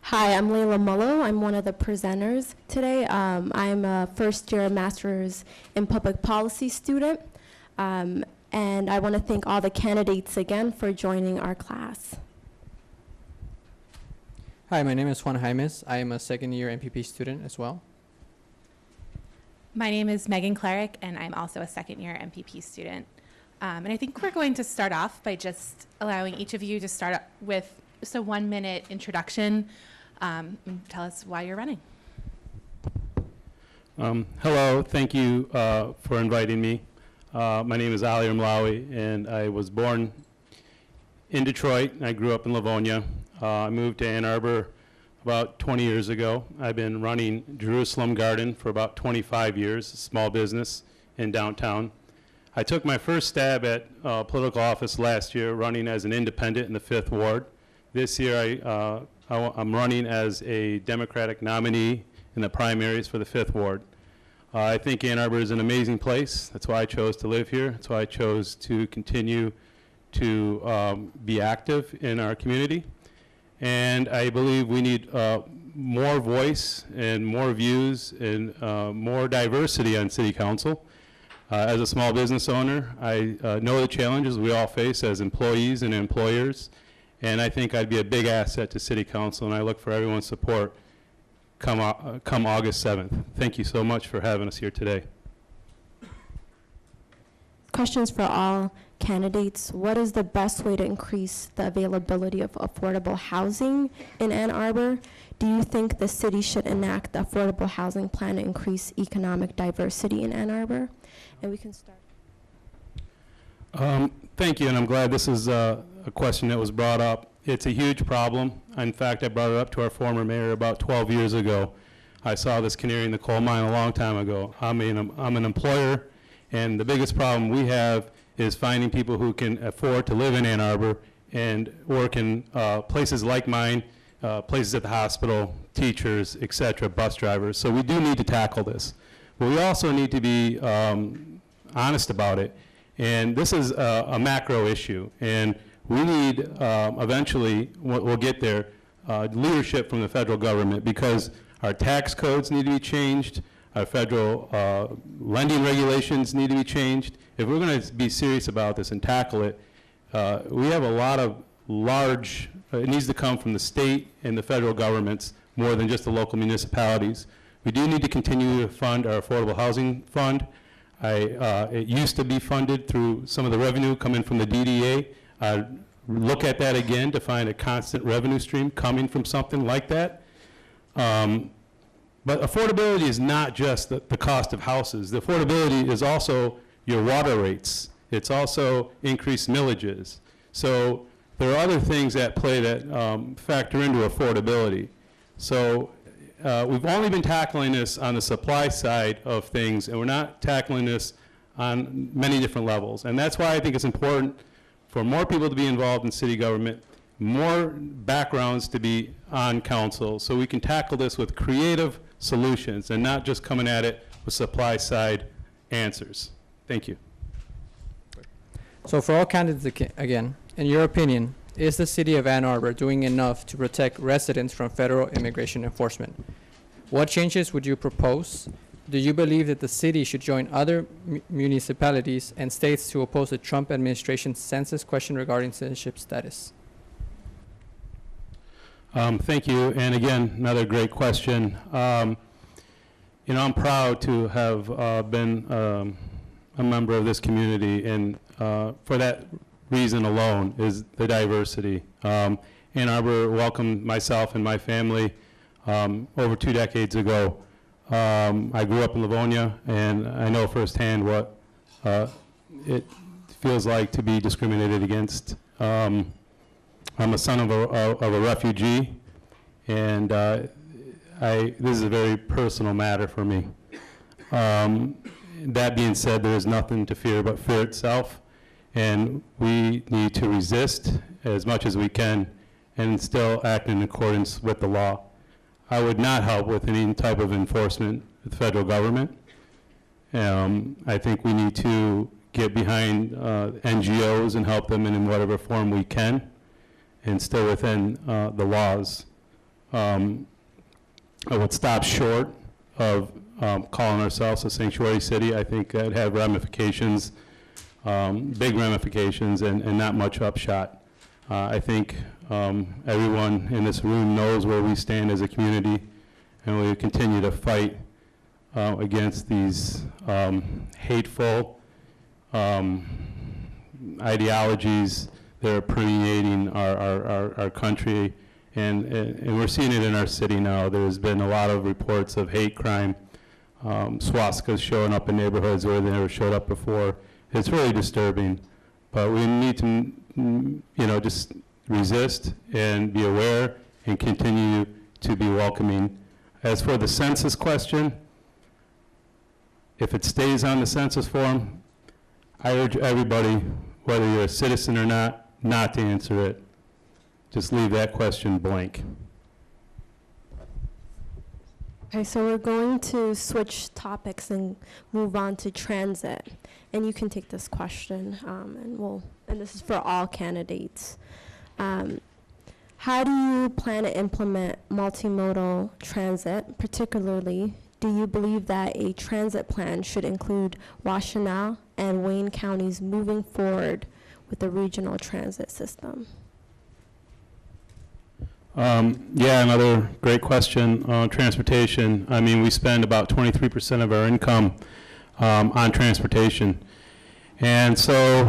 Hi, I'm Layla Mullo. I'm one of the presenters today. I'm a first-year master's in public policy student, and I want to thank all the candidates again for joining our class. Hi, my name is Juan Jaimes. I am a second-year MPP student as well. My name is Megan Clarick, and I'm also a second-year MPP student. And I think we're going to start off by just allowing each of you to start up with just a 1-minute introduction. And tell us why you're running. Hello, thank you for inviting me. My name is Ali Ramlawi, and I was born in Detroit. I grew up in Livonia. I moved to Ann Arbor about 20 years ago. I've been running Jerusalem Garden for about 25 years, a small business in downtown. I took my first stab at political office last year, running as an independent in the 5th Ward. This year, I'm running as a Democratic nominee in the primaries for the 5th Ward. I think Ann Arbor is an amazing place. That's why I chose to live here. That's why I chose to continue to be active in our community. And I believe we need more voice and more views and more diversity on City Council. As a small business owner, I know the challenges we all face as employees and employers, and I think I'd be a big asset to City Council, and I look for everyone's support come August 7th. Thank you so much for having us here today. Questions for all candidates. What is the best way to increase the availability of affordable housing in Ann Arbor? Do you think the city should enact the affordable housing plan to increase economic diversity in Ann Arbor? And we can start. Thank you, and I'm glad this is a question that was brought up. It's a huge problem. In fact, I brought it up to our former mayor about 12 years ago. I saw this canary in the coal mine a long time ago. I'm an employer, and the biggest problem we have is finding people who can afford to live in Ann Arbor and work in places like mine, places at the hospital, teachers, et cetera, bus drivers. So we do need to tackle this. But we also need to be honest about it. And this is a macro issue. And we need, eventually, we'll get there, leadership from the federal government, because our tax codes need to be changed, our federal lending regulations need to be changed. If we're going to be serious about this and tackle it, we have a lot of large, it needs to come from the state and the federal governments more than just the local municipalities. We do need to continue to fund our affordable housing fund. It used to be funded through some of the revenue coming from the DDA. Look at that again to find a constant revenue stream coming from something like that. But affordability is not just the cost of houses. The affordability is also your water rates. It's also increased millages. So there are other things at play that factor into affordability. So we've only been tackling this on the supply side of things, and we're not tackling this on many different levels. And that's why I think it's important for more people to be involved in city government, more backgrounds to be on council, so we can tackle this with creative solutions and not just coming at it with supply side answers. Thank you. So for all candidates again, in your opinion, is the city of Ann Arbor doing enough to protect residents from federal immigration enforcement? What changes would you propose? Do you believe that the city should join other municipalities and states to oppose the Trump administration's census question regarding citizenship status? Thank you, and again, another great question. You know, I'm proud to have been a member of this community, and for that reason alone is the diversity. Ann Arbor welcomed myself and my family over 2 decades ago. I grew up in Livonia, and I know firsthand what it feels like to be discriminated against. I'm a son of a refugee, and this is a very personal matter for me. That being said, there is nothing to fear but fear itself, and we need to resist as much as we can and still act in accordance with the law. I would not help with any type of enforcement with the federal government. I think we need to get behind NGOs and help them in whatever form we can, and stay within the laws. I would stop short of calling ourselves a sanctuary city. I think that'd have ramifications, big ramifications, and not much upshot. I think everyone in this room knows where we stand as a community, and we continue to fight against these hateful ideologies that are permeating our country, and we're seeing it in our city now. There's been a lot of reports of hate crime, swastikas showing up in neighborhoods where they never showed up before. It's really disturbing, but we need to, just resist and be aware and continue to be welcoming. As for the census question, if it stays on the census form, I urge everybody, whether you're a citizen or not to answer it. Just leave that question blank. Okay, so we're going to switch topics and move on to transit. And you can take this question, and this is for all candidates. How do you plan to implement multimodal transit? Particularly, do you believe that a transit plan should include Washtenaw and Wayne counties moving forward with the regional transit system? Another great question on transportation. I mean, we spend about 23% of our income on transportation. And so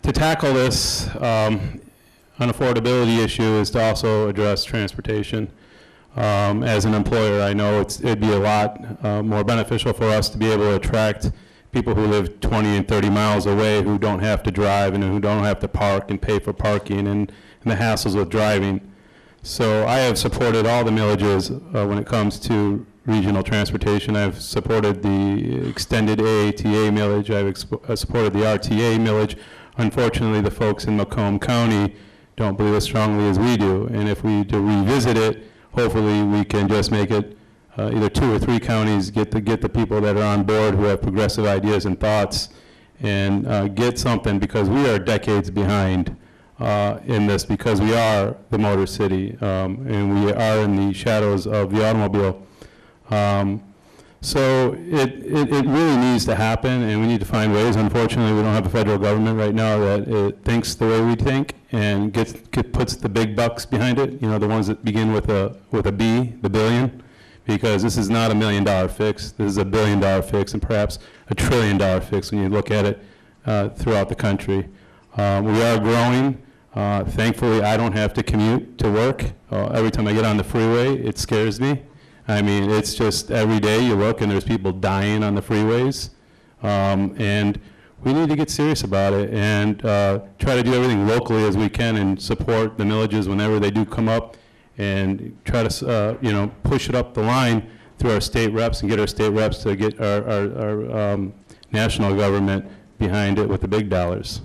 to tackle this unaffordability issue is to also address transportation. As an employer, I know it'd be a lot more beneficial for us to be able to attract people who live 20 and 30 miles away who don't have to drive and who don't have to park and pay for parking and the hassles with driving. So I have supported all the millages when it comes to regional transportation. I've supported the extended AATA millage. I've supported the RTA millage. Unfortunately, the folks in Macomb County don't believe as strongly as we do. And if we do revisit it, hopefully we can just make it either 2 or 3 counties, get the people that are on board who have progressive ideas and thoughts, and get something, because we are decades behind in this, because we are the motor city, and we are in the shadows of the automobile. So it really needs to happen, and we need to find ways. Unfortunately, we don't have a federal government right now that thinks the way we think and puts the big bucks behind it, the ones that begin with a B, the billion, because this is not $1 million fix. This is $1 billion fix, and perhaps $1 trillion fix when you look at it throughout the country. We are growing. Thankfully, I don't have to commute to work. Every time I get on the freeway, it scares me. I mean, it's just every day you look and there's people dying on the freeways. And we need to get serious about it and try to do everything locally as we can and support the millages whenever they do come up, and try to, push it up the line through our state reps and get our state reps to get our national government behind it with the big dollars.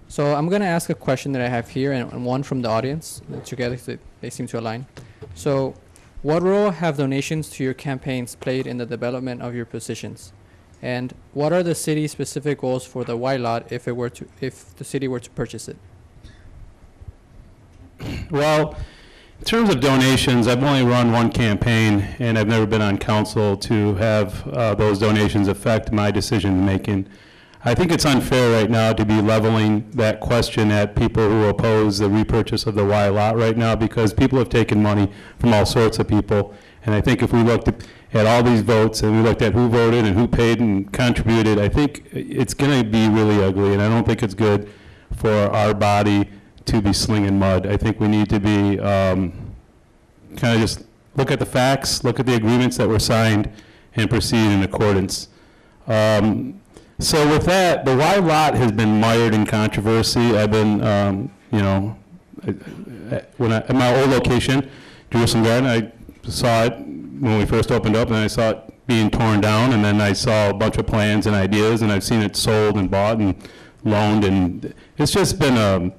So I'm going to ask a question that I have here and one from the audience. Together they seem to align. So what role have donations to your campaigns played in the development of your positions? And what are the city's specific goals for the Y lot if the city were to purchase it? Well, in terms of donations, I've only run one campaign, and I've never been on council to have those donations affect my decision making. I think it's unfair right now to be leveling that question at people who oppose the repurchase of the Y lot right now, because people have taken money from all sorts of people. And I think if we looked at all these votes and we looked at who voted and who paid and contributed, I think it's going to be really ugly, and I don't think it's good for our body to be slinging mud. I think we need to be kind of just look at the facts, look at the agreements that were signed, and proceed in accordance. So with that, the Y lot has been mired in controversy. I've been, at my old location, Jerusalem Garden, I saw it when we first opened up, and I saw it being torn down, and then I saw a bunch of plans and ideas, and I've seen it sold and bought and loaned, and it's just been a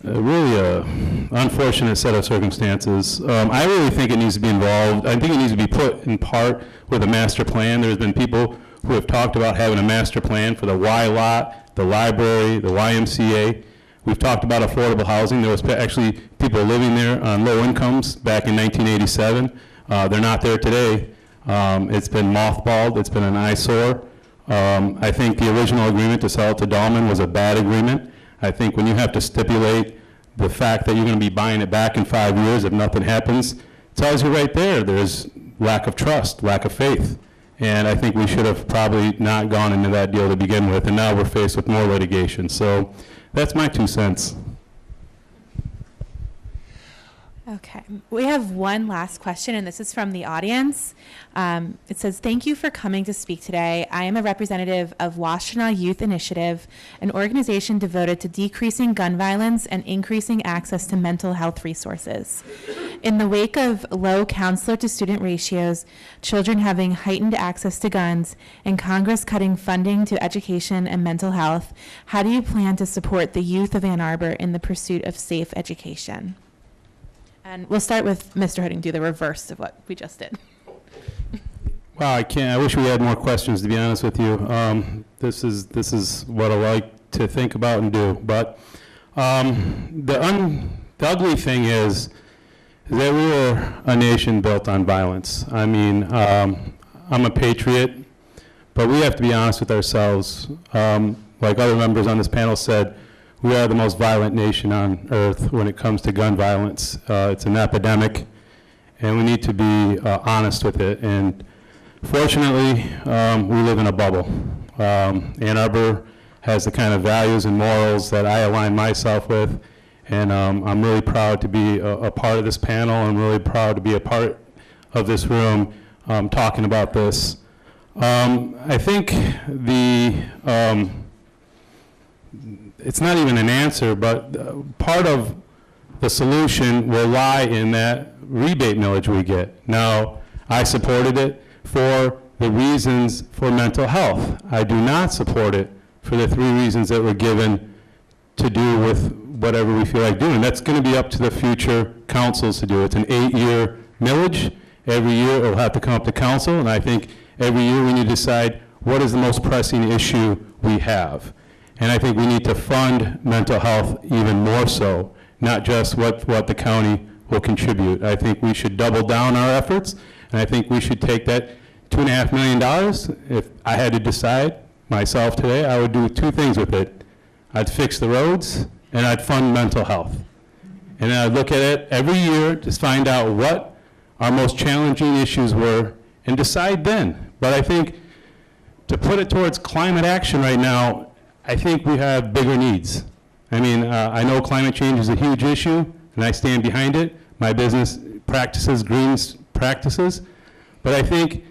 really unfortunate set of circumstances. I really think it needs to be involved. I think it needs to be put in part with a master plan. There's been people who have talked about having a master plan for the Y lot, the library, the YMCA. We've talked about affordable housing. There was actually people living there on low incomes back in 1987. They're not there today. It's been mothballed. It's been an eyesore. I think the original agreement to sell it to Dahlman was a bad agreement. I think when you have to stipulate the fact that you're going to be buying it back in 5 years if nothing happens, it tells you right there there's lack of trust, lack of faith. And I think we should have probably not gone into that deal to begin with, and now we're faced with more litigation. So that's my 2 cents. Okay, we have one last question, and this is from the audience. It says, thank you for coming to speak today. I am a representative of Washtenaw Youth Initiative, an organization devoted to decreasing gun violence and increasing access to mental health resources. In the wake of low counselor-to-student ratios, children having heightened access to guns, and Congress cutting funding to education and mental health, how do you plan to support the youth of Ann Arbor in the pursuit of safe education? And we'll start with Mr. Hooding, do the reverse of what we just did. Wow, I wish we had more questions, to be honest with you. This is what I like to think about and do. But the ugly thing is that we are a nation built on violence. I mean, I'm a patriot, but we have to be honest with ourselves. Like other members on this panel said, we are the most violent nation on earth when it comes to gun violence. It's an epidemic, and we need to be honest with it. And fortunately, we live in a bubble. Ann Arbor has the kind of values and morals that I align myself with, and I'm really proud to be a part of this panel. I'm really proud to be a part of this room talking about this. I think it's not even an answer, but part of the solution will lie in that rebate millage we get. Now, I supported it for the reasons for mental health. I do not support it for the 3 reasons that were given to do with whatever we feel like doing. That's going to be up to the future councils to do. It's an 8-year millage. Every year it will have to come up to council, and I think every year we need to decide what is the most pressing issue we have. And I think we need to fund mental health even more so, not just what the county will contribute. I think we should double down our efforts, and I think we should take that $2.5 million. If I had to decide myself today, I would do 2 things with it. I'd fix the roads, and I'd fund mental health. And I'd look at it every year to find out what our most challenging issues were and decide then. But I think to put it towards climate action right now, I think we have bigger needs. I mean, I know climate change is a huge issue, and I stand behind it. My business practices green practices. But I think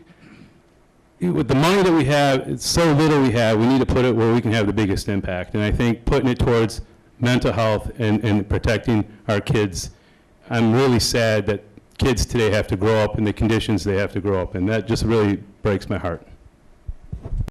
with the money that we have, it's so little we have, we need to put it where we can have the biggest impact. And I think putting it towards mental health and protecting our kids, I'm really sad that kids today have to grow up in the conditions they have to grow up in. That just really breaks my heart.